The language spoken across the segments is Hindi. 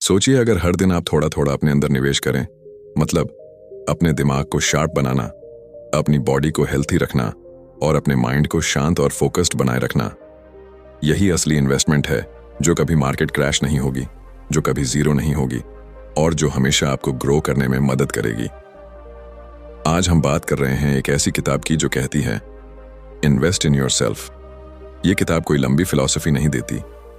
सोचिए अगर हर दिन आप थोड़ा थोड़ा अपने अंदर निवेश करें, मतलब अपने दिमाग को शार्प बनाना, अपनी बॉडी को हेल्थी रखना और अपने माइंड को शांत और फोकस्ड बनाए रखना। यही असली इन्वेस्टमेंट है जो कभी मार्केट क्रैश नहीं होगी, जो कभी जीरो नहीं होगी और जो हमेशा आपको ग्रो करने में मदद करेगी। आज हम बात कर रहे हैं एक ऐसी किताब की जो कहती है इन्वेस्ट इन योरसेल्फ। ये किताब कोई लंबी फिलॉसफी नहीं देती,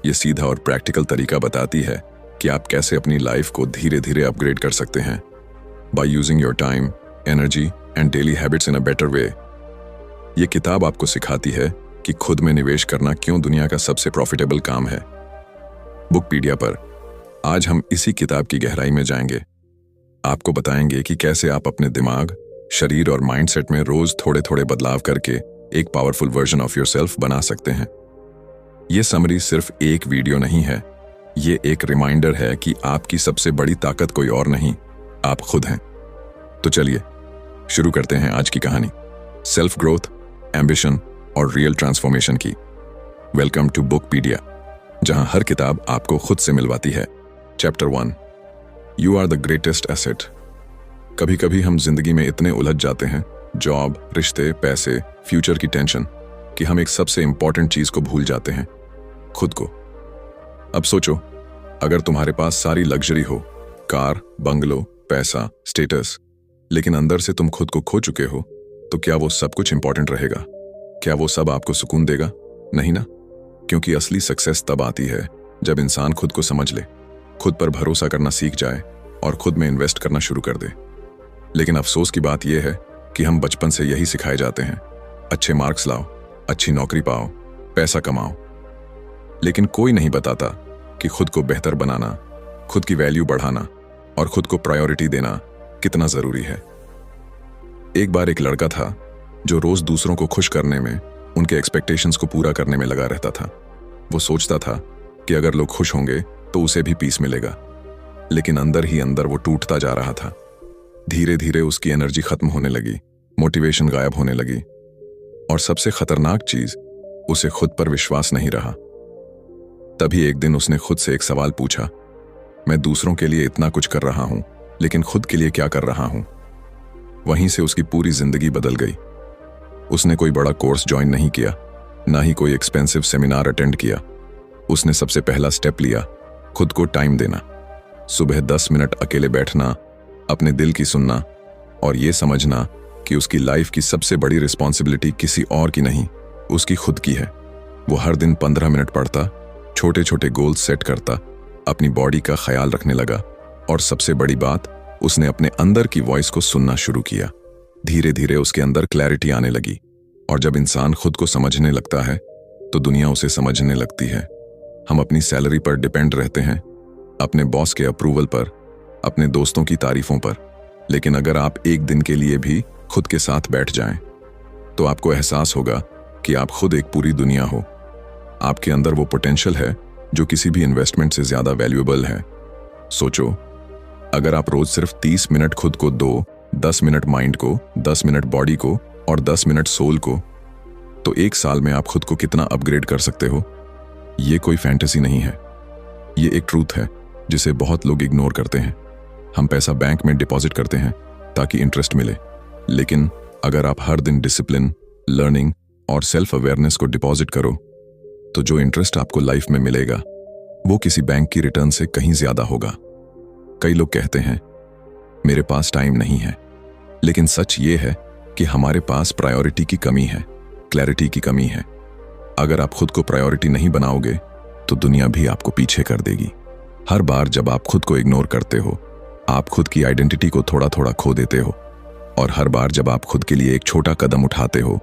ये सीधा और प्रैक्टिकल तरीका बताती है कि आप कैसे अपनी लाइफ को धीरे धीरे अपग्रेड कर सकते हैं by using your time, energy and daily habits in a better way. ये किताब आपको सिखाती है कि खुद में निवेश करना क्यों दुनिया का सबसे प्रॉफिटेबल काम है। बुकपीडिया पर आज हम इसी किताब की गहराई में जाएंगे। आपको बताएंगे कि कैसे आप अपने दिमाग, शरीर और माइंडसेट में रोज थोड़े थोड़े बदलाव करके एक पावरफुल वर्जन ऑफ योरसेल्फ बना सकते हैं। ये समरी सिर्फ एक वीडियो नहीं है, ये एक रिमाइंडर है कि आपकी सबसे बड़ी ताकत कोई और नहीं, आप खुद हैं। तो चलिए शुरू करते हैं आज की कहानी, सेल्फ ग्रोथ, एम्बिशन और रियल ट्रांसफॉर्मेशन की। वेलकम टू बुकपीडिया, जहां हर किताब आपको खुद से मिलवाती है। Chapter 1, you are the greatest asset. कभी कभी हम जिंदगी में इतने उलझ जाते हैं, जॉब, रिश्ते, पैसे, फ्यूचर की टेंशन, कि हम एक सबसे इंपॉर्टेंट चीज को भूल जाते हैं, खुद को। अब सोचो, अगर तुम्हारे पास सारी लग्जरी हो, कार, बंगलो, पैसा, स्टेटस, लेकिन अंदर से तुम खुद को खो चुके हो, तो क्या वो सब कुछ इंपॉर्टेंट रहेगा? क्या वो सब आपको सुकून देगा? नहीं ना। क्योंकि असली सक्सेस तब आती है जब इंसान खुद को समझ ले, खुद पर भरोसा करना सीख जाए और खुद में इन्वेस्ट करना शुरू कर दे। लेकिन अफसोस की बात यह है कि हम बचपन से यही सिखाए जाते हैं, अच्छे मार्क्स लाओ, अच्छी नौकरी पाओ, पैसा कमाओ। लेकिन कोई नहीं बताता कि खुद को बेहतर बनाना, खुद की वैल्यू बढ़ाना और खुद को प्रायोरिटी देना कितना जरूरी है। एक बार एक लड़का था जो रोज दूसरों को खुश करने में, उनके एक्सपेक्टेशंस को पूरा करने में लगा रहता था। वो सोचता था कि अगर लोग खुश होंगे तो उसे भी पीस मिलेगा, लेकिन अंदर ही अंदर वो टूटता जा रहा था। धीरे धीरे उसकी एनर्जी खत्म होने लगी, मोटिवेशन गायब होने लगी और सबसे खतरनाक चीज, उसे खुद पर विश्वास नहीं रहा। तभी एक दिन उसने खुद से एक सवाल पूछा, मैं दूसरों के लिए इतना कुछ कर रहा हूं, लेकिन खुद के लिए क्या कर रहा हूं? वहीं से उसकी पूरी जिंदगी बदल गई। उसने कोई बड़ा कोर्स ज्वाइन नहीं किया, ना ही कोई एक्सपेंसिव सेमिनार अटेंड किया। उसने सबसे पहला स्टेप लिया, खुद को टाइम देना। सुबह 10 मिनट अकेले बैठना, अपने दिल की सुनना और ये समझना कि उसकी लाइफ की सबसे बड़ी रिस्पॉन्सिबिलिटी किसी और की नहीं, उसकी खुद की है। वो हर दिन 15 मिनट पढ़ता, छोटे छोटे गोल्स सेट करता, अपनी बॉडी का ख्याल रखने लगा और सबसे बड़ी बात, उसने अपने अंदर की वॉइस को सुनना शुरू किया। धीरे धीरे उसके अंदर क्लैरिटी आने लगी और जब इंसान खुद को समझने लगता है तो दुनिया उसे समझने लगती है। हम अपनी सैलरी पर डिपेंड रहते हैं, अपने बॉस के अप्रूवल पर, अपने दोस्तों की तारीफों पर, लेकिन अगर आप एक दिन के लिए भी खुद के साथ बैठ जाएं, तो आपको एहसास होगा कि आप खुद एक पूरी दुनिया हो। आपके अंदर वो पोटेंशियल है जो किसी भी इन्वेस्टमेंट से ज्यादा वैल्यूएबल है। सोचो, अगर आप रोज सिर्फ 30 मिनट खुद को दो, 10 मिनट माइंड को, 10 मिनट बॉडी को और 10 मिनट सोल को, तो एक साल में आप खुद को कितना अपग्रेड कर सकते हो। ये कोई फैंटेसी नहीं है, ये एक ट्रूथ है जिसे बहुत लोग इग्नोर करते हैं। हम पैसा बैंक में डिपॉजिट करते हैं ताकि इंटरेस्ट मिले, लेकिन अगर आप हर दिन डिसिप्लिन, लर्निंग और सेल्फ अवेयरनेस को डिपॉजिट करो, तो जो इंटरेस्ट आपको लाइफ में मिलेगा वो किसी बैंक की रिटर्न से कहीं ज्यादा होगा। कई लोग कहते हैं मेरे पास टाइम नहीं है, लेकिन सच ये है कि हमारे पास प्रायोरिटी की कमी है, क्लैरिटी की कमी है। अगर आप खुद को प्रायोरिटी नहीं बनाओगे तो दुनिया भी आपको पीछे कर देगी। हर बार जब आप खुद को इग्नोर करते हो, आप खुद की आइडेंटिटी को थोड़ा थोड़ा खो देते हो और हर बार जब आप खुद के लिए एक छोटा कदम उठाते हो,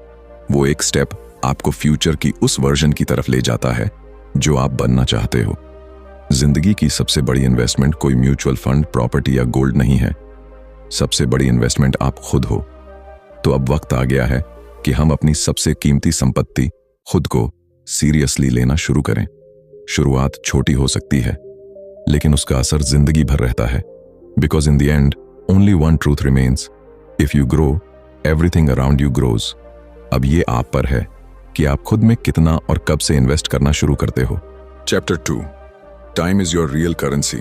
वो एक स्टेप आपको फ्यूचर की उस वर्जन की तरफ ले जाता है जो आप बनना चाहते हो। जिंदगी की सबसे बड़ी इन्वेस्टमेंट कोई म्यूचुअल फंड, प्रॉपर्टी या गोल्ड नहीं है। सबसे बड़ी इन्वेस्टमेंट आप खुद हो। तो अब वक्त आ गया है कि हम अपनी सबसे कीमती संपत्ति, खुद को, सीरियसली लेना शुरू करें। शुरुआत छोटी हो सकती है, लेकिन उसका असर जिंदगी भर रहता है। Because in the end only one truth remains, if you grow, everything around you grows. अब ये आप पर है कि आप खुद में कितना और कब से इन्वेस्ट करना शुरू करते हो। Chapter 2, time is your real currency.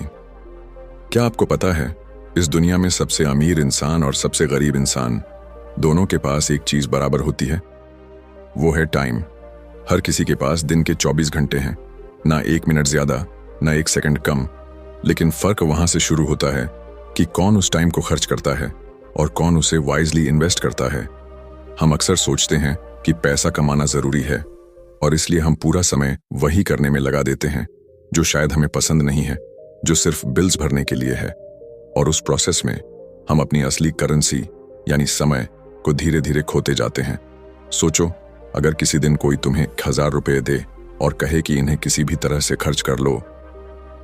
क्या आपको पता है, इस दुनिया में सबसे अमीर इंसान और सबसे गरीब इंसान दोनों के पास एक चीज बराबर होती है, वो है टाइम। हर किसी के पास दिन के 24 घंटे हैं, ना 1 मिनट ज्यादा ना 1 सेकंड कम। लेकिन फर्क वहां से शुरू होता है कि कौन उस टाइम को खर्च करता है और कौन उसे वाइजली इन्वेस्ट करता है। हम अक्सर सोचते हैं कि पैसा कमाना जरूरी है और इसलिए हम पूरा समय वही करने में लगा देते हैं जो शायद हमें पसंद नहीं है, जो सिर्फ बिल्स भरने के लिए है। और उस प्रोसेस में हम अपनी असली करेंसी यानी समय को धीरे धीरे खोते जाते हैं। सोचो, अगर किसी दिन कोई तुम्हें 1000 रुपये दे और कहे कि इन्हें किसी भी तरह से खर्च कर लो,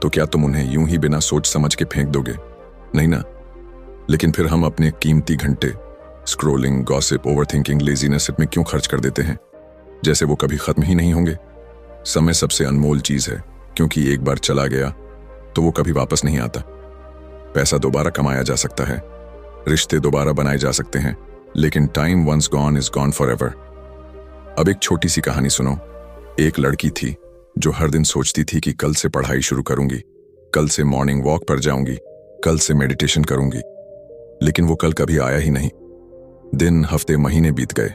तो क्या तुम उन्हें यूं ही बिना सोच समझ के फेंक दोगे? नहीं ना। लेकिन फिर हम अपने कीमती घंटे स्क्रोलिंग, गॉसिप, ओवरथिंकिंग, लेजीनेस में क्यों खर्च कर देते हैं, जैसे वो कभी खत्म ही नहीं होंगे। समय सबसे अनमोल चीज है, क्योंकि एक बार चला गया तो वो कभी वापस नहीं आता। पैसा दोबारा कमाया जा सकता है, रिश्ते दोबारा बनाए जा सकते हैं, लेकिन time once gone is gone forever. अब एक छोटी सी कहानी सुनो। एक लड़की थी जो हर दिन सोचती थी कि कल से पढ़ाई शुरू करूंगी, कल से मॉर्निंग वॉक पर जाऊंगी, कल से मेडिटेशन करूंगी। लेकिन वो कल कभी आया ही नहीं। दिन, हफ्ते, महीने बीत गए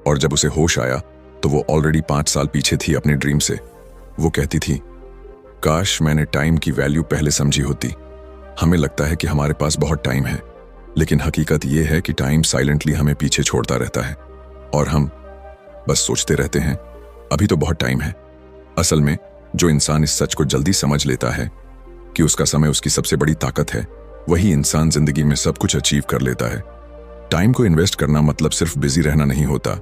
और जब उसे होश आया तो वो ऑलरेडी 5 साल पीछे थी अपने ड्रीम से। वो कहती थी, काश मैंने टाइम की वैल्यू पहले समझी होती। हमें लगता है कि हमारे पास बहुत टाइम है, लेकिन हकीकत यह है कि टाइम साइलेंटली हमें पीछे छोड़ता रहता है और हम बस सोचते रहते हैं अभी तो बहुत टाइम है। असल में जो इंसान इस सच को जल्दी समझ लेता है कि उसका समय उसकी सबसे बड़ी ताकत है, वही इंसान जिंदगी में सब कुछ अचीव कर लेता है। टाइम को इन्वेस्ट करना मतलब सिर्फ बिजी रहना नहीं होता।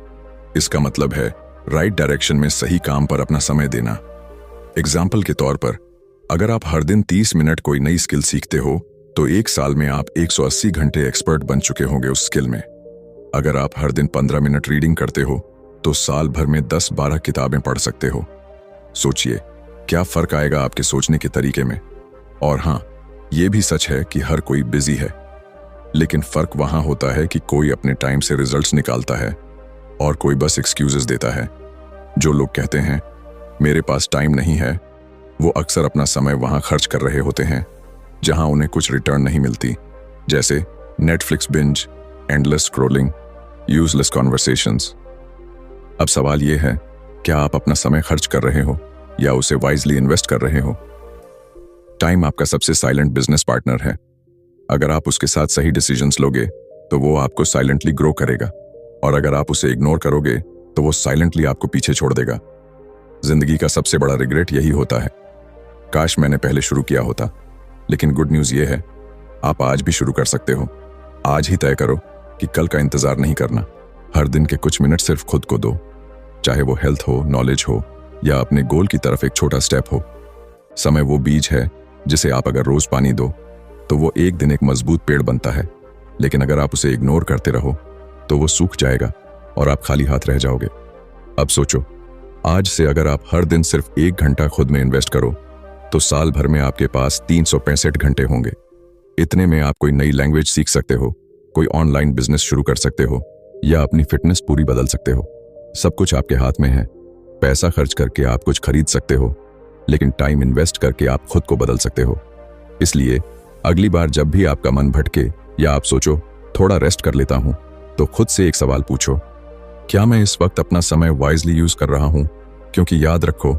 इसका मतलब है राइट डायरेक्शन में सही काम पर अपना समय देना। एग्जाम्पल के तौर पर, अगर आप हर दिन 30 मिनट कोई नई स्किल सीखते हो तो 1 साल में आप 180 घंटे एक्सपर्ट बन चुके होंगे उस स्किल में। अगर आप हर दिन 15 मिनट रीडिंग करते हो तो साल भर में 10-12 किताबें पढ़ सकते हो। सोचिए क्या फर्क आएगा आपके सोचने के तरीके में। और हाँ, यह भी सच है कि हर कोई बिजी है, लेकिन फर्क वहां होता है कि कोई अपने टाइम से रिजल्ट्स निकालता है और कोई बस एक्सक्यूजेस देता है। जो लोग कहते हैं मेरे पास टाइम नहीं है, वो अक्सर अपना समय वहां खर्च कर रहे होते हैं जहां उन्हें कुछ रिटर्न नहीं मिलती, जैसे Netflix binge, endless scrolling, useless conversations. अब सवाल यह है, क्या आप अपना समय खर्च कर रहे हो या उसे वाइजली इन्वेस्ट कर रहे हो? टाइम आपका सबसे साइलेंट बिजनेस पार्टनर है। अगर आप उसके साथ सही डिसीजंस लोगे तो वो आपको साइलेंटली ग्रो करेगा, और अगर आप उसे इग्नोर करोगे तो वो साइलेंटली आपको पीछे छोड़ देगा। जिंदगी का सबसे बड़ा रिग्रेट यही होता है, काश मैंने पहले शुरू किया होता। लेकिन गुड न्यूज ये है, आप आज भी शुरू कर सकते हो। आज ही तय करो कि कल का इंतजार नहीं करना। हर दिन के कुछ मिनट सिर्फ खुद को दो, चाहे वो हेल्थ हो, नॉलेज हो या अपने गोल की तरफ एक छोटा स्टेप हो। समय वो बीज है जिसे आप अगर रोज पानी दो तो वो एक दिन एक मजबूत पेड़ बनता है, लेकिन अगर आप उसे इग्नोर करते रहो तो वो सूख जाएगा और आप खाली हाथ रह जाओगे। अब सोचो, आज से अगर आप हर दिन सिर्फ 1 घंटा खुद में इन्वेस्ट करो तो साल भर में आपके पास 365 घंटे होंगे। इतने में आप कोई नई लैंग्वेज सीख सकते हो, कोई ऑनलाइन बिजनेस शुरू कर सकते हो या अपनी फिटनेस पूरी बदल सकते हो। सब कुछ आपके हाथ में है। पैसा खर्च करके आप कुछ खरीद सकते हो, लेकिन टाइम इन्वेस्ट करके आप खुद को बदल सकते हो। इसलिए अगली बार जब भी आपका मन भटके या आप सोचो थोड़ा रेस्ट कर लेता हूं, तो खुद से एक सवाल पूछो, क्या मैं इस वक्त अपना समय वाइजली यूज कर रहा हूं? क्योंकि याद रखो,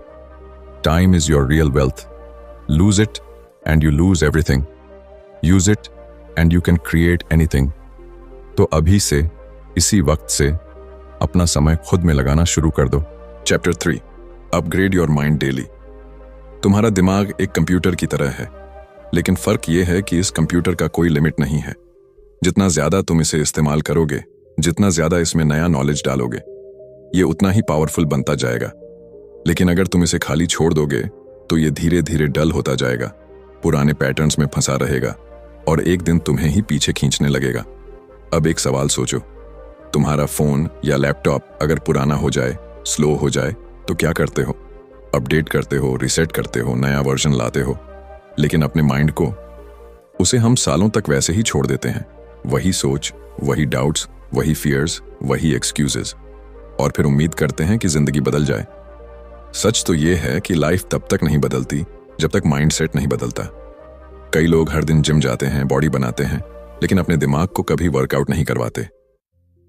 time is your real wealth. Lose it and you lose everything, use it and you can create anything. तो अभी से, इसी वक्त से अपना समय खुद में लगाना शुरू कर दो। Chapter 3, upgrade your mind daily. तुम्हारा दिमाग एक कंप्यूटर की तरह है, लेकिन फर्क यह है कि इस कंप्यूटर का कोई लिमिट नहीं है। जितना ज्यादा तुम इसे इस्तेमाल करोगे, जितना ज्यादा इसमें नया नॉलेज डालोगे, ये उतना ही पावरफुल बनता जाएगा। लेकिन अगर तुम इसे खाली छोड़ दोगे तो ये धीरे धीरे डल होता जाएगा, पुराने पैटर्न्स में फंसा रहेगा और एक दिन तुम्हें ही पीछे खींचने लगेगा। अब एक सवाल सोचो, तुम्हारा फोन या लैपटॉप अगर पुराना हो जाए, स्लो हो जाए, तो क्या करते हो? अपडेट करते हो, रिसेट करते हो, नया वर्जन लाते हो। लेकिन अपने माइंड को, उसे हम सालों तक वैसे ही छोड़ देते हैं। वही सोच, वही डाउट्स, वही फियर्स, वही एक्सक्यूजेस, और फिर उम्मीद करते हैं कि जिंदगी बदल जाए। सच तो यह है कि लाइफ तब तक नहीं बदलती जब तक माइंडसेट नहीं बदलता। कई लोग हर दिन जिम जाते हैं, बॉडी बनाते हैं, लेकिन अपने दिमाग को कभी वर्कआउट नहीं करवाते।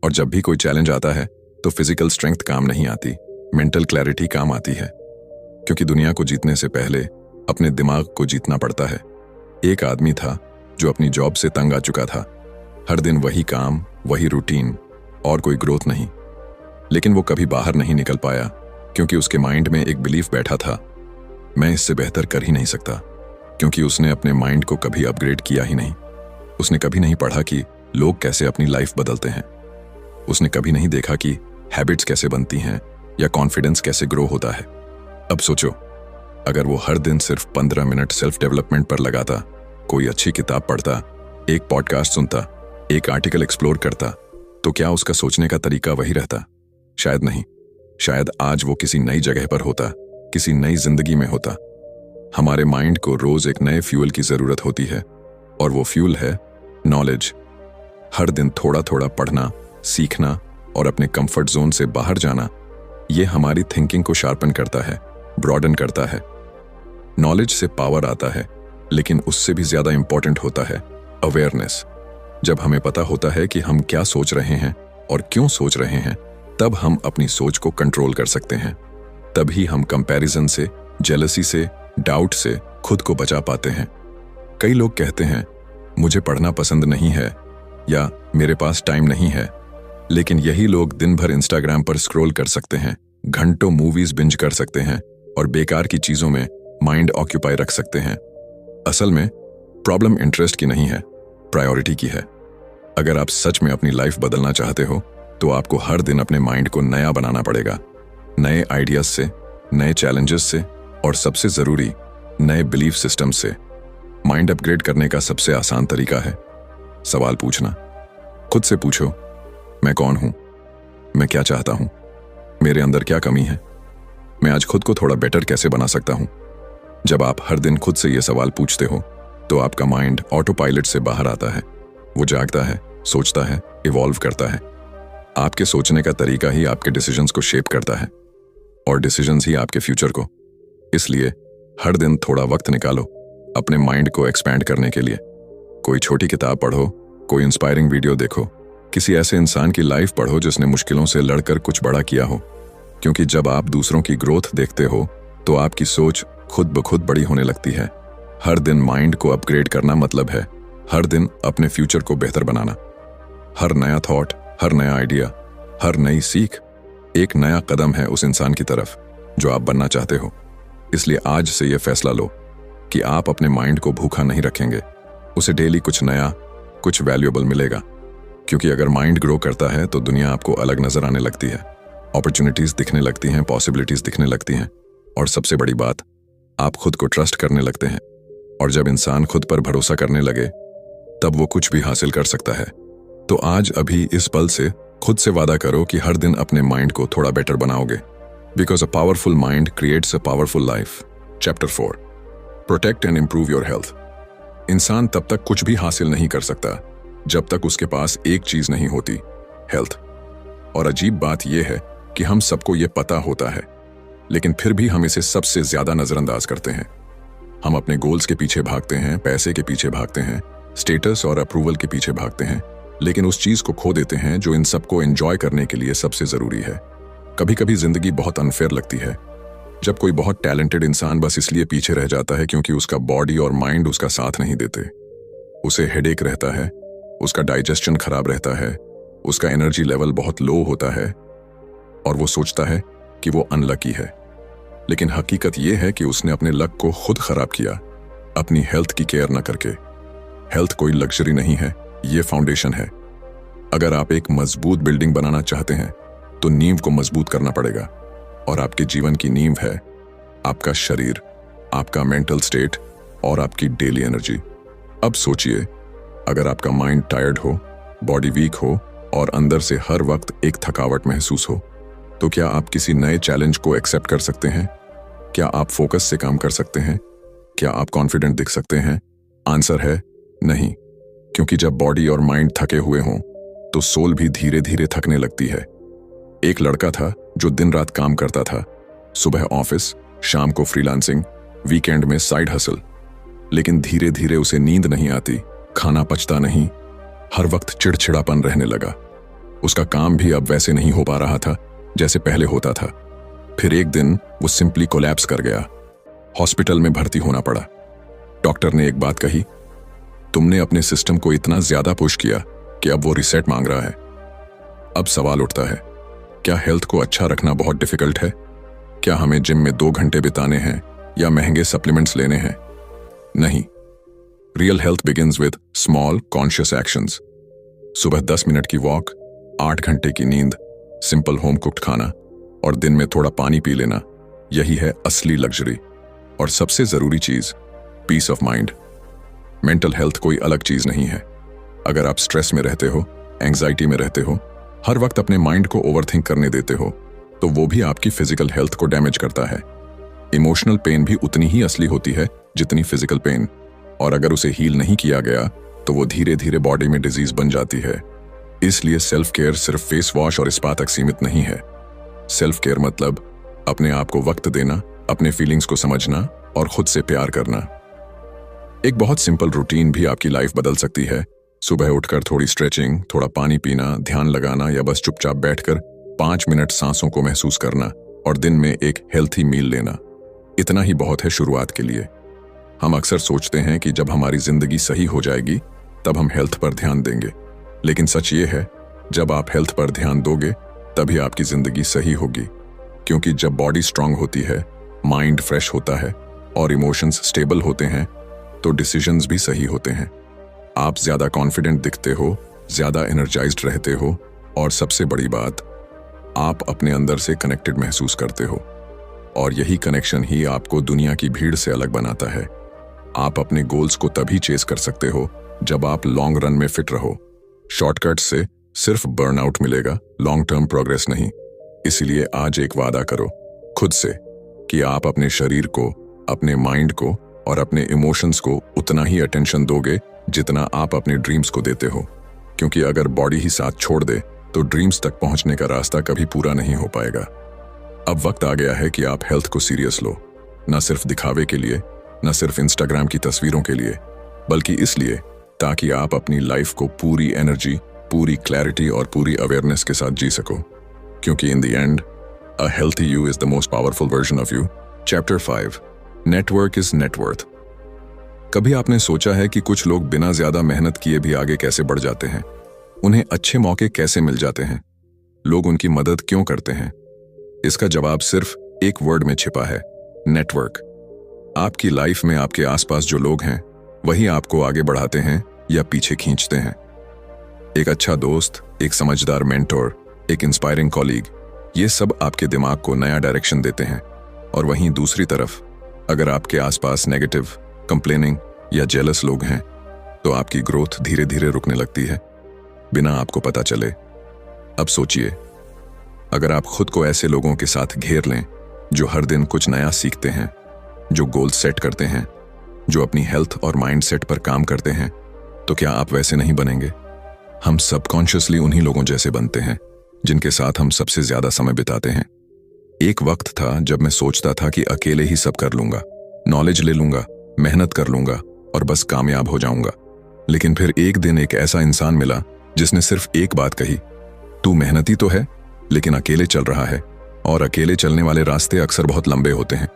और जब भी कोई चैलेंज आता है तो फिजिकल स्ट्रेंथ काम नहीं आती, मेंटल क्लैरिटी काम आती है। क्योंकि दुनिया को जीतने से पहले अपने दिमाग को जीतना पड़ता है। एक आदमी था जो अपनी जॉब से तंग आ चुका था। हर दिन वही काम, वही रूटीन और कोई ग्रोथ नहीं। लेकिन वो कभी बाहर नहीं निकल पाया क्योंकि उसके माइंड में एक बिलीफ बैठा था, मैं इससे बेहतर कर ही नहीं सकता। क्योंकि उसने अपने माइंड को कभी अपग्रेड किया ही नहीं। उसने कभी नहीं पढ़ा कि लोग कैसे अपनी लाइफ बदलते हैं। उसने कभी नहीं देखा कि हैबिट्स कैसे बनती हैं या कॉन्फिडेंस कैसे ग्रो होता है। अब सोचो, अगर वो हर दिन सिर्फ 15 मिनट सेल्फ डेवलपमेंट पर लगाता, कोई अच्छी किताब पढ़ता, एक पॉडकास्ट सुनता, एक आर्टिकल एक्सप्लोर करता, तो क्या उसका सोचने का तरीका वही रहता? शायद नहीं। शायद आज वो किसी नई जगह पर होता, किसी नई जिंदगी में होता। हमारे माइंड को रोज एक नए फ्यूल की जरूरत होती है और वो फ्यूल है नॉलेज। हर दिन थोड़ा थोड़ा पढ़ना, सीखना और अपने कंफर्ट जोन से बाहर जाना, ये हमारी थिंकिंग को शार्पन करता है, ब्रॉडन करता है। नॉलेज से पावर आता है, लेकिन उससे भी ज्यादा इंपॉर्टेंट होता है अवेयरनेस। जब हमें पता होता है कि हम क्या सोच रहे हैं और क्यों सोच रहे हैं, तब हम अपनी सोच को कंट्रोल कर सकते हैं। तभी हम कंपैरिजन से, जेलसी से, डाउट से खुद को बचा पाते हैं। कई लोग कहते हैं मुझे पढ़ना पसंद नहीं है या मेरे पास टाइम नहीं है, लेकिन यही लोग दिन भर इंस्टाग्राम पर स्क्रॉल कर सकते हैं, घंटों मूवीज बिंज कर सकते हैं और बेकार की चीजों में माइंड ऑक्यूपाई रख सकते हैं। असल में प्रॉब्लम इंटरेस्ट की नहीं है, प्रायोरिटी की है। अगर आप सच में अपनी लाइफ बदलना चाहते हो तो आपको हर दिन अपने माइंड को नया बनाना पड़ेगा, नए आइडियाज से, नए चैलेंजेस से और सबसे जरूरी नए बिलीफ सिस्टम से। माइंड अपग्रेड करने का सबसे आसान तरीका है सवाल पूछना। खुद से पूछो, मैं कौन हूं? मैं क्या चाहता हूं? मेरे अंदर क्या कमी है? मैं आज खुद को थोड़ा बेटर कैसे बना सकता हूं? जब आप हर दिन खुद से ये सवाल पूछते हो तो आपका माइंड ऑटो पायलट से बाहर आता है। वो जागता है, सोचता है, इवॉल्व करता है। आपके सोचने का तरीका ही आपके डिसीजंस को शेप करता है और डिसीजंस ही आपके फ्यूचर को। इसलिए हर दिन थोड़ा वक्त निकालो अपने माइंड को एक्सपैंड करने के लिए। कोई छोटी किताब पढ़ो, कोई इंस्पायरिंग वीडियो देखो, किसी ऐसे इंसान की लाइफ पढ़ो जिसने मुश्किलों से लड़कर कुछ बड़ा किया हो। क्योंकि जब आप दूसरों की ग्रोथ देखते हो तो आपकी सोच खुद ब खुद बड़ी होने लगती है। हर दिन माइंड को अपग्रेड करना मतलब है हर दिन अपने फ्यूचर को बेहतर बनाना। हर नया थॉट, हर नया आइडिया, हर नई सीख एक नया कदम है उस इंसान की तरफ जो आप बनना चाहते हो। इसलिए आज से यह फैसला लो कि आप अपने माइंड को भूखा नहीं रखेंगे। उसे डेली कुछ नया, कुछ वैल्यूएबल मिलेगा। क्योंकि अगर माइंड ग्रो करता है तो दुनिया आपको अलग नजर आने लगती है, अपॉर्चुनिटीज दिखने लगती हैं, पॉसिबिलिटीज दिखने लगती हैं और सबसे बड़ी बात, आप खुद को ट्रस्ट करने लगते हैं। और जब इंसान खुद पर भरोसा करने लगे तब वो कुछ भी हासिल कर सकता है। तो आज अभी इस पल से खुद से वादा करो कि हर दिन अपने माइंड को थोड़ा बेटर बनाओगे। Because a powerful mind creates a powerful life. Chapter 4, protect and improve your health. इंसान तब तक कुछ भी हासिल नहीं कर सकता जब तक उसके पास एक चीज नहीं होती, हेल्थ। और अजीब बात यह है कि हम सबको यह पता होता है, लेकिन फिर भी हम इसे सबसे ज्यादा नजरअंदाज करते हैं। हम अपने गोल्स के पीछे भागते हैं, पैसे के पीछे भागते हैं, स्टेटस और अप्रूवल के पीछे भागते हैं, लेकिन उस चीज को खो देते हैं जो इन सबको एंजॉय करने के लिए सबसे जरूरी है। कभी कभी जिंदगी बहुत अनफेयर लगती है जब कोई बहुत टैलेंटेड इंसान बस इसलिए पीछे रह जाता है क्योंकि उसका बॉडी और माइंड उसका साथ नहीं देते। उसे हेडेक रहता है, उसका डाइजेशन खराब रहता है, उसका एनर्जी लेवल बहुत लो होता है और वो सोचता है कि वो अनलकी है। लेकिन हकीकत ये है कि उसने अपने लक को खुद खराब किया, अपनी हेल्थ की केयर न करके। हेल्थ कोई लग्जरी नहीं है, ये फाउंडेशन है। अगर आप एक मजबूत बिल्डिंग बनाना चाहते हैं तो नींव को मजबूत करना पड़ेगा। और आपके जीवन की नींव है आपका शरीर, आपका मेंटल स्टेट और आपकी डेली एनर्जी। अब सोचिए, अगर आपका माइंड टायर्ड हो, बॉडी वीक हो और अंदर से हर वक्त एक थकावट महसूस हो, तो क्या आप किसी नए चैलेंज को एक्सेप्ट कर सकते हैं? क्या आप फोकस से काम कर सकते हैं? क्या आप कॉन्फिडेंट दिख सकते हैं? आंसर है नहीं। क्योंकि जब बॉडी और माइंड थके हुए हों तो सोल भी धीरे धीरे थकने लगती है। एक लड़का था जो दिन रात काम करता था, सुबह ऑफिस, शाम को फ्रीलांसिंग, वीकेंड में साइड हसल। लेकिन धीरे धीरे उसे नींद नहीं आती, खाना पचता नहीं, हर वक्त चिड़चिड़ापन रहने लगा। उसका काम भी अब वैसे नहीं हो पा रहा था जैसे पहले होता था। फिर एक दिन वो सिंपली कोलैप्स कर गया। हॉस्पिटल में भर्ती होना पड़ा। डॉक्टर ने एक बात कही, तुमने अपने सिस्टम को इतना ज्यादा पुश किया कि अब वो रिसेट मांग रहा है। अब सवाल उठता है, क्या हेल्थ को अच्छा रखना बहुत डिफिकल्ट है? क्या हमें जिम में 2 घंटे बिताने हैं या महंगे सप्लीमेंट्स लेने हैं? नहीं। Real health begins with small conscious actions. सुबह 10 मिनट की वॉक, 8 घंटे की नींद, सिंपल होम कुक्ड खाना और दिन में थोड़ा पानी पी लेना, यही है असली लग्जरी। और सबसे जरूरी चीज, peace of mind. Mental health कोई अलग चीज नहीं है। अगर आप स्ट्रेस में रहते हो, एंजाइटी में रहते हो, हर वक्त अपने माइंड को ओवरथिंक करने देते हो, तो वो भी आपकी फिजिकल हेल्थ को डैमेज करता है। इमोशनल पेन भी उतनी ही असली होती है जितनी फिजिकल पेन, और अगर उसे हील नहीं किया गया तो वो धीरे धीरे बॉडी में डिजीज बन जाती है। इसलिए सेल्फ केयर सिर्फ फेस वॉश और स्पा तक सीमित नहीं है। सेल्फ केयर मतलब अपने आप को वक्त देना, अपने फीलिंग्स को समझना और खुद से प्यार करना। एक बहुत सिंपल रूटीन भी आपकी लाइफ बदल सकती है। सुबह उठकर थोड़ी स्ट्रेचिंग, थोड़ा पानी पीना, ध्यान लगाना या बस चुपचाप बैठकर 5 मिनट सांसों को महसूस करना और दिन में एक हेल्थी मील लेना। इतना ही बहुत है शुरुआत के लिए। हम अक्सर सोचते हैं कि जब हमारी जिंदगी सही हो जाएगी तब हम हेल्थ पर ध्यान देंगे, लेकिन सच ये है, जब आप हेल्थ पर ध्यान दोगे तभी आपकी जिंदगी सही होगी। क्योंकि जब बॉडी स्ट्रांग होती है, माइंड फ्रेश होता है और इमोशंस स्टेबल होते हैं, तो डिसीजंस भी सही होते हैं। आप ज्यादा कॉन्फिडेंट दिखते हो, ज्यादा एनर्जाइज्ड रहते हो और सबसे बड़ी बात, आप अपने अंदर से कनेक्टेड महसूस करते हो। और यही कनेक्शन ही आपको दुनिया की भीड़ से अलग बनाता है। आप अपने गोल्स को तभी चेस कर सकते हो जब आप लॉन्ग रन में फिट रहो। शॉर्टकट से सिर्फ बर्नआउट मिलेगा, लॉन्ग टर्म प्रोग्रेस नहीं। इसलिए आज एक वादा करो खुद से कि आप अपने शरीर को, अपने माइंड को और अपने इमोशंस को उतना ही अटेंशन दोगे जितना आप अपने ड्रीम्स को देते हो। क्योंकि अगर बॉडी ही साथ छोड़ दे तो ड्रीम्स तक पहुंचने का रास्ता कभी पूरा नहीं हो पाएगा। अब वक्त आ गया है कि आप हेल्थ को सीरियस लो, न सिर्फ दिखावे के लिए, न सिर्फ इंस्टाग्राम की तस्वीरों के लिए, बल्कि इसलिए ताकि आप अपनी लाइफ को पूरी एनर्जी, पूरी क्लैरिटी और पूरी अवेयरनेस के साथ जी सको। क्योंकि in the end, a healthy you is the most powerful version of you. Chapter 5, network is net worth. कभी आपने सोचा है कि कुछ लोग बिना ज्यादा मेहनत किए भी आगे कैसे बढ़ जाते हैं? उन्हें अच्छे मौके कैसे मिल जाते हैं? लोग उनकी मदद क्यों करते हैं? इसका जवाब सिर्फ एक वर्ड में छिपा है, नेटवर्क। आपकी लाइफ में आपके आसपास जो लोग हैं, वही आपको आगे बढ़ाते हैं या पीछे खींचते हैं। एक अच्छा दोस्त, एक समझदार मेंटोर, एक इंस्पायरिंग कॉलीग, ये सब आपके दिमाग को नया डायरेक्शन देते हैं। और वहीं दूसरी तरफ, अगर आपके आसपास नेगेटिव, कंप्लेनिंग या जेलस लोग हैं, तो आपकी ग्रोथ धीरे धीरे रुकने लगती है, बिना आपको पता चले। अब सोचिए, अगर आप खुद को ऐसे लोगों के साथ घेर लें जो हर दिन कुछ नया सीखते हैं, जो गोल सेट करते हैं, जो अपनी हेल्थ और माइंड सेट पर काम करते हैं, तो क्या आप वैसे नहीं बनेंगे? हम सबकॉन्शियसली उन्हीं लोगों जैसे बनते हैं जिनके साथ हम सबसे ज्यादा समय बिताते हैं। एक वक्त था जब मैं सोचता था कि अकेले ही सब कर लूंगा, नॉलेज ले लूंगा, मेहनत कर लूंगा और बस कामयाब हो जाऊंगा। लेकिन फिर एक दिन एक ऐसा इंसान मिला जिसने सिर्फ एक बात कही, तू मेहनती तो है लेकिन अकेले चल रहा है, और अकेले चलने वाले रास्ते अक्सर बहुत लंबे होते हैं।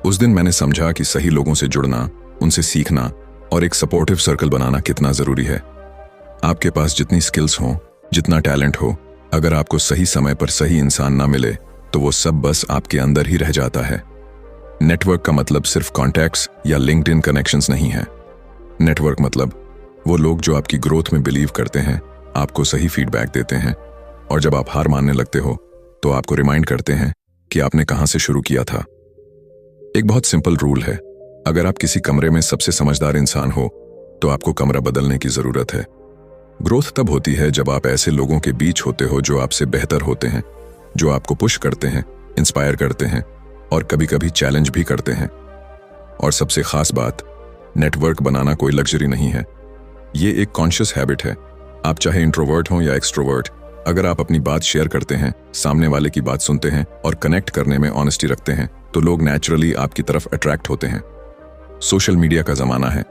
उस दिन मैंने समझा कि सही लोगों से जुड़ना, उनसे सीखना और एक सपोर्टिव सर्कल बनाना कितना जरूरी है। आपके पास जितनी स्किल्स हो, जितना टैलेंट हो, अगर आपको सही समय पर सही इंसान ना मिले तो वो सब बस आपके अंदर ही रह जाता है। नेटवर्क का मतलब सिर्फ कॉन्टैक्ट्स या लिंक्डइन कनेक्शंस नहीं है। नेटवर्क मतलब वो लोग जो आपकी ग्रोथ में बिलीव करते हैं, आपको सही फीडबैक देते हैं, और जब आप हार मानने लगते हो तो आपको रिमाइंड करते हैं कि आपने कहां से शुरू किया था। एक बहुत सिंपल रूल है, अगर आप किसी कमरे में सबसे समझदार इंसान हो तो आपको कमरा बदलने की जरूरत है। ग्रोथ तब होती है जब आप ऐसे लोगों के बीच होते हो जो आपसे बेहतर होते हैं, जो आपको पुश करते हैं, इंस्पायर करते हैं और कभी-कभी चैलेंज भी करते हैं। और सबसे खास बात, नेटवर्क बनाना कोई लग्जरी नहीं है, ये एक कॉन्शियस हैबिट है। आप चाहे इंट्रोवर्ट हो या एक्सट्रोवर्ट, अगर आप अपनी बात शेयर करते हैं, सामने वाले की बात सुनते हैं और कनेक्ट करने में ऑनेस्टी रखते हैं, तो लोग नेचुरली आपकी तरफ अट्रैक्ट होते हैं। सोशल मीडिया का जमाना है,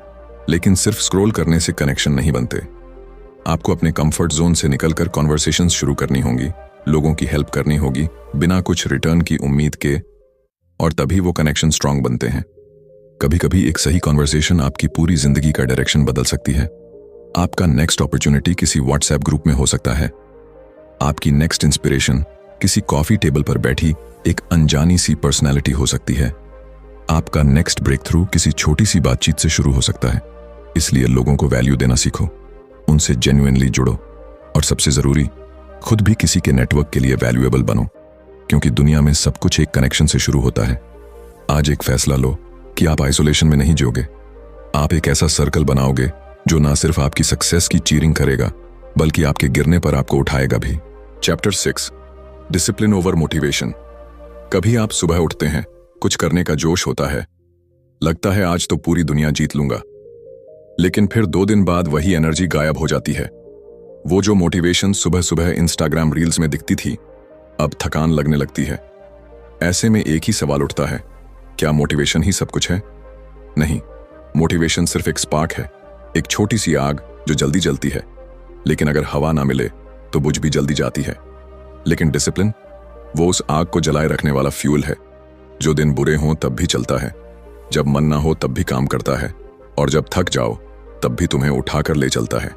लेकिन सिर्फ स्क्रॉल करने से कनेक्शन नहीं बनते। आपको अपने कंफर्ट जोन से निकलकर कॉन्वर्सेशंस शुरू करनी होंगी, लोगों की हेल्प करनी होगी बिना कुछ रिटर्न की उम्मीद के, और तभी वो कनेक्शन स्ट्रांग बनते हैं। कभी कभी एक सही कॉन्वर्सेशन आपकी पूरी जिंदगी का डायरेक्शन बदल सकती है। आपका नेक्स्ट अपॉर्चुनिटी किसी व्हाट्सएप ग्रुप में हो सकता है। आपकी नेक्स्ट इंस्पिरेशन किसी कॉफी टेबल पर बैठी एक अनजानी सी पर्सनैलिटी हो सकती है। आपका नेक्स्ट ब्रेक थ्रू किसी छोटी सी बातचीत से शुरू हो सकता है। इसलिए लोगों को वैल्यू देना सीखो, उनसे जेन्युइनली जुड़ो, और सबसे जरूरी, खुद भी किसी के नेटवर्क के लिए वैल्यूएबल बनो, क्योंकि दुनिया में सब कुछ एक कनेक्शन से शुरू होता है। आज एक फैसला लो कि आप आइसोलेशन में नहीं जियोगे। आप एक ऐसा सर्कल बनाओगे जो ना सिर्फ आपकी सक्सेस की चीरिंग करेगा, बल्कि आपके गिरने पर आपको उठाएगा भी। Chapter 6, discipline over motivation. कभी आप सुबह उठते हैं, कुछ करने का जोश होता है, लगता है आज तो पूरी दुनिया जीत लूंगा, लेकिन फिर 2 दिन बाद वही एनर्जी गायब हो जाती है। वो जो मोटिवेशन सुबह सुबह इंस्टाग्राम रील्स में दिखती थी, अब थकान लगने लगती है। ऐसे में एक ही सवाल उठता है, क्या मोटिवेशन ही सब कुछ है? नहीं, मोटिवेशन सिर्फ एक स्पार्क है, एक छोटी सी आग जो जल्दी जलती है, लेकिन अगर हवा ना मिले तो बुझ भी जल्दी जाती है। लेकिन डिसिप्लिन, वो उस आग को जलाए रखने वाला फ्यूल है, जो दिन बुरे हों तब भी चलता है, जब मन ना हो तब भी काम करता है, और जब थक जाओ तब भी तुम्हें उठाकर ले चलता है।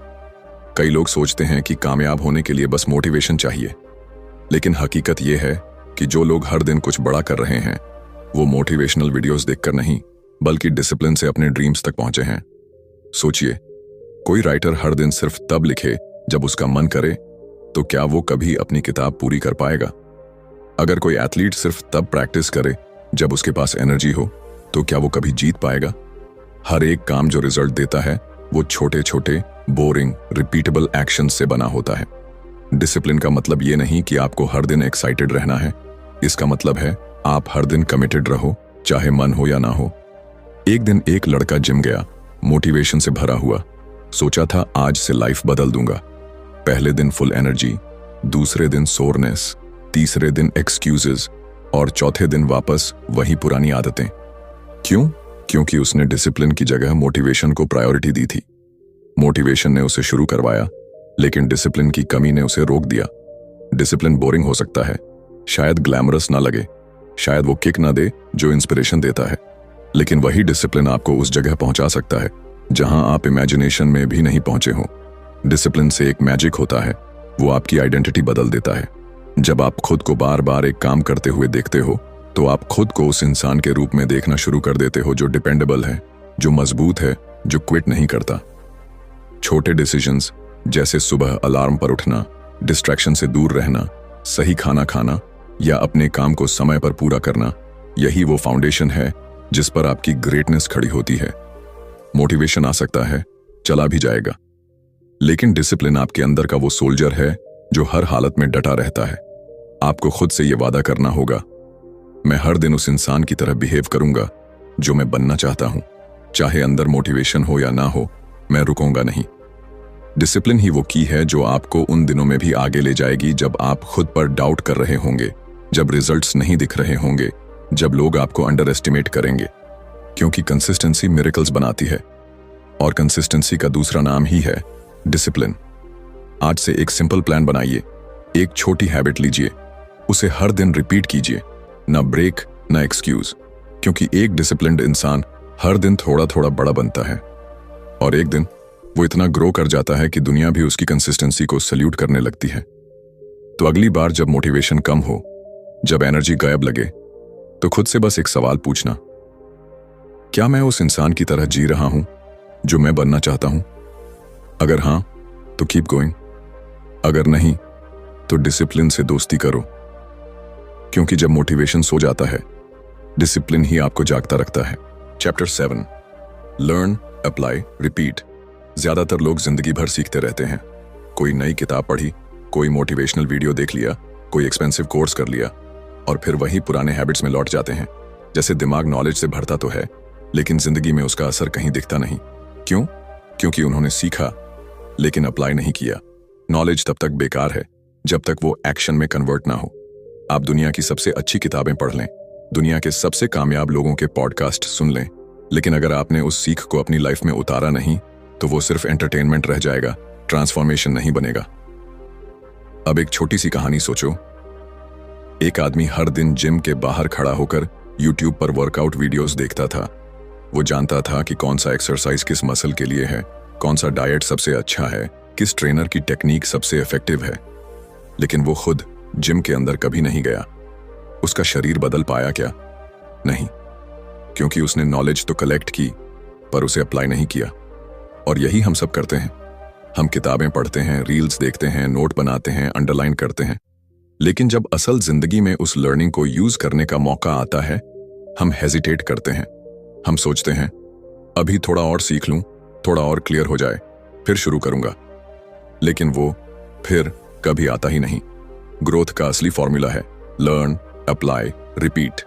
कई लोग सोचते हैं कि कामयाब होने के लिए बस मोटिवेशन चाहिए, लेकिन हकीकत यह है कि जो लोग हर दिन कुछ बड़ा कर रहे हैं, वो मोटिवेशनल वीडियोस देखकर नहीं, बल्कि डिसिप्लिन से अपने ड्रीम्स तक पहुंचे हैं। सोचिए, कोई राइटर हर दिन सिर्फ तब लिखे जब उसका मन करे, तो क्या वो कभी अपनी किताब पूरी कर पाएगा? अगर कोई एथलीट सिर्फ तब प्रैक्टिस करे जब उसके पास एनर्जी हो, तो क्या वो कभी जीत पाएगा? हर एक काम जो रिजल्ट देता है, वो छोटे छोटे बोरिंग रिपीटेबल एक्शन से बना होता है। डिसिप्लिन का मतलब ये नहीं कि आपको हर दिन एक्साइटेड रहना है। इसका मतलब है आप हर दिन कमिटेड रहो, चाहे मन हो या ना हो। एक दिन एक लड़का जिम गया, मोटिवेशन से भरा हुआ, सोचा था आज से लाइफ बदल दूंगा। पहले दिन फुल एनर्जी, दूसरे दिन सोरनेस, तीसरे दिन एक्सक्यूजेस, और चौथे दिन वापस वही पुरानी आदतें। क्यों? क्योंकि उसने डिसिप्लिन की जगह मोटिवेशन को प्रायोरिटी दी थी। मोटिवेशन ने उसे शुरू करवाया, लेकिन डिसिप्लिन की कमी ने उसे रोक दिया। डिसिप्लिन बोरिंग हो सकता है, शायद ग्लैमरस ना लगे, शायद वो किक ना दे जो इंस्पिरेशन देता है, लेकिन वही डिसिप्लिन आपको उस जगह पहुंचा सकता है जहां आप इमेजिनेशन में भी नहीं पहुंचे हो। डिसिप्लिन से एक मैजिक होता है, वो आपकी आइडेंटिटी बदल देता है। जब आप खुद को बार बार एक काम करते हुए देखते हो, तो आप खुद को उस इंसान के रूप में देखना शुरू कर देते हो जो डिपेंडेबल है, जो मजबूत है, जो क्विट नहीं करता। छोटे डिसीजंस जैसे सुबह अलार्म पर उठना, डिस्ट्रैक्शन से दूर रहना, सही खाना खाना या अपने काम को समय पर पूरा करना, यही वो फाउंडेशन है जिस पर आपकी ग्रेटनेस खड़ी होती है। मोटिवेशन आ सकता है, चला भी जाएगा, लेकिन डिसिप्लिन आपके अंदर का वो सोल्जर है जो हर हालत में डटा रहता है। आपको खुद से ये वादा करना होगा, मैं हर दिन उस इंसान की तरह बिहेव करूंगा जो मैं बनना चाहता हूं। चाहे अंदर मोटिवेशन हो या ना हो, मैं रुकूंगा नहीं। डिसिप्लिन ही वो की है जो आपको उन दिनों में भी आगे ले जाएगी जब आप खुद पर डाउट कर रहे होंगे, जब रिजल्ट्स नहीं दिख रहे होंगे, जब लोग आपको अंडर एस्टिमेट करेंगे। क्योंकि कंसिस्टेंसी मिरेकल्स बनाती है, और कंसिस्टेंसी का दूसरा नाम ही है डिसिप्लिन। आज से एक सिंपल प्लान बनाइए, एक छोटी हैबिट लीजिए, उसे हर दिन रिपीट कीजिए, ना ब्रेक ना एक्सक्यूज, क्योंकि एक डिसिप्लिन्ड इंसान हर दिन थोड़ा थोड़ा बड़ा बनता है, और एक दिन वो इतना ग्रो कर जाता है कि दुनिया भी उसकी कंसिस्टेंसी को सल्यूट करने लगती है। तो अगली बार जब मोटिवेशन कम हो, जब एनर्जी गायब लगे, तो खुद से बस एक सवाल पूछना, क्या मैं उस इंसान की तरह जी रहा हूं जो मैं बनना चाहता हूं? अगर हां, तो कीप गोइंग। अगर नहीं, तो डिसिप्लिन से दोस्ती करो, क्योंकि जब मोटिवेशन सो जाता है, डिसिप्लिन ही आपको जागता रखता है। Chapter 7, learn, apply, repeat. ज्यादातर लोग जिंदगी भर सीखते रहते हैं। कोई नई किताब पढ़ी, कोई मोटिवेशनल वीडियो देख लिया, कोई एक्सपेंसिव कोर्स कर लिया, और फिर वही पुराने हैबिट्स में लौट जाते हैं। जैसे दिमाग नॉलेज से भरता तो है, लेकिन जिंदगी में उसका असर कहीं दिखता नहीं। क्यों? क्योंकि उन्होंने सीखा लेकिन अप्लाई नहीं किया। नॉलेज तब तक बेकार है जब तक वो एक्शन में कन्वर्ट ना हो। आप दुनिया की सबसे अच्छी किताबें पढ़ लें, दुनिया के सबसे कामयाब लोगों के पॉडकास्ट सुन लें, लेकिन अगर आपने उस सीख को अपनी लाइफ में उतारा नहीं तो वो सिर्फ एंटरटेनमेंट रह जाएगा, ट्रांसफॉर्मेशन नहीं बनेगा। अब एक छोटी सी कहानी सोचो। एक आदमी हर दिन जिम के बाहर खड़ा होकर यूट्यूब पर वर्कआउट वीडियोस देखता था। वो जानता था कि कौन सा एक्सरसाइज किस मसल के लिए है, कौन सा डाइट सबसे अच्छा है, किस ट्रेनर की टेक्निक सबसे इफेक्टिव है। लेकिन वो खुद जिम के अंदर कभी नहीं गया। उसका शरीर बदल पाया क्या? नहीं, क्योंकि उसने नॉलेज तो कलेक्ट की पर उसे अप्लाई नहीं किया। और यही हम सब करते हैं। हम किताबें पढ़ते हैं, रील्स देखते हैं, नोट बनाते हैं, अंडरलाइन करते हैं, लेकिन जब असल जिंदगी में उस लर्निंग को यूज करने का मौका आता है, हम हेजिटेट करते हैं। हम सोचते हैं अभी थोड़ा और सीख लूं, थोड़ा और क्लियर हो जाए, फिर शुरू करूंगा। लेकिन वो फिर कभी आता ही नहीं। ग्रोथ का असली फॉर्मूला है लर्न, अप्लाई, रिपीट।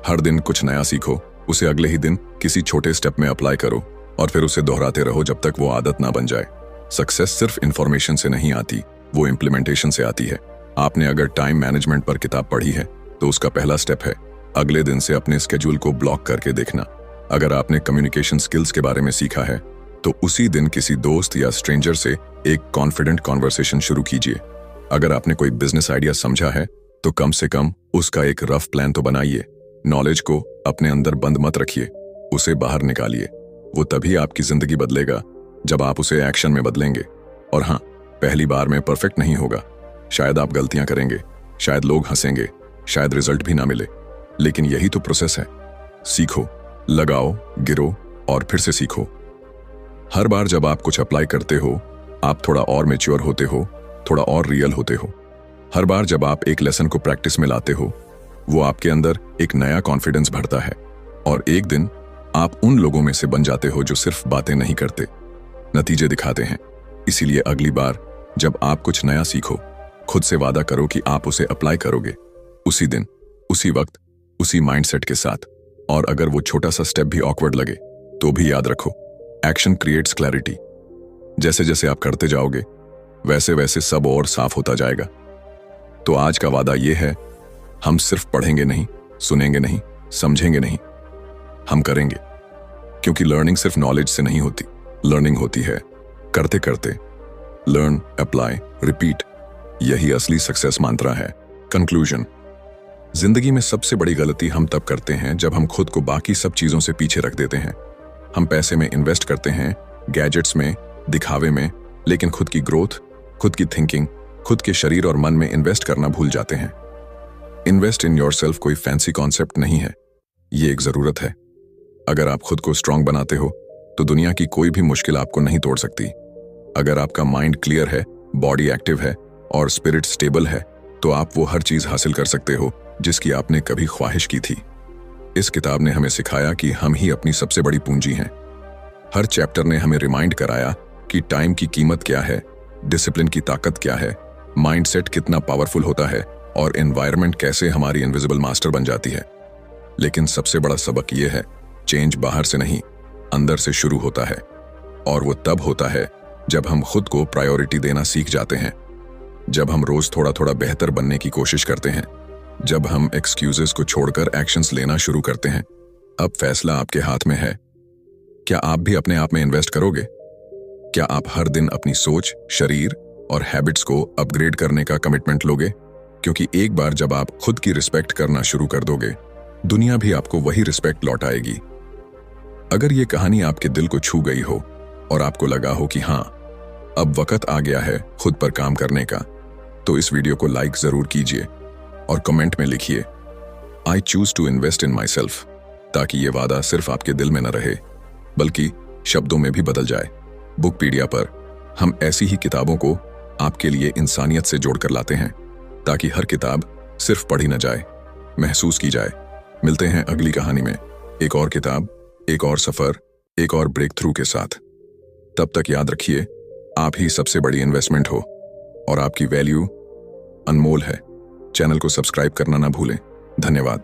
हर दिन कुछ नया सीखो, उसे अगले ही दिन किसी छोटे स्टेप में अप्लाई करो और फिर उसे दोहराते रहो जब तक वो आदत ना बन जाए। सक्सेस सिर्फ इंफॉर्मेशन से नहीं आती, वो इम्प्लीमेंटेशन से आती है। आपने अगर टाइम मैनेजमेंट पर किताब पढ़ी है तो उसका पहला स्टेप है अगले दिन से अपने स्केड्यूल को ब्लॉक करके देखना। अगर आपने कम्युनिकेशन स्किल्स के बारे में सीखा है तो उसी दिन किसी दोस्त या स्ट्रेंजर से एक कॉन्फिडेंट कॉन्वर्सेशन शुरू कीजिए। अगर आपने कोई बिजनेस आइडिया समझा है तो कम से कम उसका एक रफ प्लान तो बनाइए। नॉलेज को अपने अंदर बंद मत रखिए, उसे बाहर निकालिए। वो तभी आपकी जिंदगी बदलेगा जब आप उसे एक्शन में बदलेंगे। और हाँ, पहली बार में परफेक्ट नहीं होगा। शायद आप गलतियां करेंगे, शायद लोग हंसेंगे, शायद रिजल्ट भी ना मिले, लेकिन यही तो प्रोसेस है। सीखो, लगाओ, गिरो और फिर से सीखो। हर बार जब आप कुछ अप्लाई करते हो, आप थोड़ा और मैच्योर होते हो, थोड़ा और रियल होते हो। हर बार जब आप एक लेसन को प्रैक्टिस में लाते हो, वो आपके अंदर एक नया कॉन्फिडेंस भरता है और एक दिन आप उन लोगों में से बन जाते हो जो सिर्फ बातें नहीं करते, नतीजे दिखाते हैं। इसीलिए अगली बार जब आप कुछ नया सीखो, खुद से वादा करो कि आप उसे अप्लाई करोगे, उसी दिन, उसी वक्त, उसी माइंडसेट के साथ। और अगर वो छोटा सा स्टेप भी ऑकवर्ड लगे तो भी याद रखो, एक्शन क्रिएट्स क्लैरिटी। जैसे जैसे आप करते जाओगे वैसे वैसे सब और साफ होता जाएगा। तो आज का वादा यह है, हम सिर्फ पढ़ेंगे नहीं, सुनेंगे नहीं, समझेंगे नहीं, हम करेंगे। क्योंकि लर्निंग सिर्फ नॉलेज से नहीं होती, लर्निंग होती है करते करते। लर्न, अप्लाई, रिपीट, यही असली सक्सेस मंत्र है। कंक्लूजन, जिंदगी में सबसे बड़ी गलती हम तब करते हैं जब हम खुद को बाकी सब चीजों से पीछे रख देते हैं। हम पैसे में इन्वेस्ट करते हैं, गैजेट्स में, दिखावे में, लेकिन खुद की ग्रोथ, खुद की थिंकिंग, खुद के शरीर और मन में इन्वेस्ट करना भूल जाते हैं। इन्वेस्ट इन योरसेल्फ कोई फैंसी कॉन्सेप्ट नहीं है, ये एक जरूरत है। अगर आप खुद को स्ट्रांग बनाते हो तो दुनिया की कोई भी मुश्किल आपको नहीं तोड़ सकती। अगर आपका माइंड क्लियर है, बॉडी एक्टिव है और स्पिरिट स्टेबल है तो आप वो हर चीज हासिल कर सकते हो जिसकी आपने कभी ख्वाहिश की थी। इस किताब ने हमें सिखाया कि हम ही अपनी सबसे बड़ी पूंजी हैं। हर चैप्टर ने हमें रिमाइंड कराया कि टाइम की कीमत क्या है, डिसिप्लिन की ताकत क्या है, माइंडसेट कितना पावरफुल होता है और एनवायरनमेंट कैसे हमारी इनविजिबल मास्टर बन जाती है। लेकिन सबसे बड़ा सबक यह है, चेंज बाहर से नहीं, अंदर से शुरू होता है। और वो तब होता है जब हम खुद को प्रायोरिटी देना सीख जाते हैं, जब हम रोज थोड़ा थोड़ा बेहतर बनने की कोशिश करते हैं, जब हम एक्सक्यूजेस को छोड़कर एक्शंस लेना शुरू करते हैं। अब फैसला आपके हाथ में है। क्या आप भी अपने आप में इन्वेस्ट करोगे? क्या आप हर दिन अपनी सोच, शरीर और हैबिट्स को अपग्रेड करने का कमिटमेंट लोगे? क्योंकि एक बार जब आप खुद की रिस्पेक्ट करना शुरू कर दोगे, दुनिया भी आपको वही रिस्पेक्ट लौटाएगी। अगर ये कहानी आपके दिल को छू गई हो और आपको लगा हो कि हाँ, अब वक्त आ गया है खुद पर काम करने का, तो इस वीडियो को लाइक जरूर कीजिए और कमेंट में लिखिए, I choose to invest in myself, ताकि ये वादा सिर्फ आपके दिल में न रहे बल्कि शब्दों में भी बदल जाए। बुकपीडिया पर हम ऐसी ही किताबों को आपके लिए इंसानियत से जोड़कर लाते हैं, ताकि हर किताब सिर्फ पढ़ी न जाए, महसूस की जाए। मिलते हैं अगली कहानी में, एक और किताब, एक और सफर, एक और ब्रेक थ्रू के साथ। तब तक याद रखिए, आप ही सबसे बड़ी इन्वेस्टमेंट हो और आपकी वैल्यू अनमोल है। चैनल को सब्सक्राइब करना ना भूलें। धन्यवाद।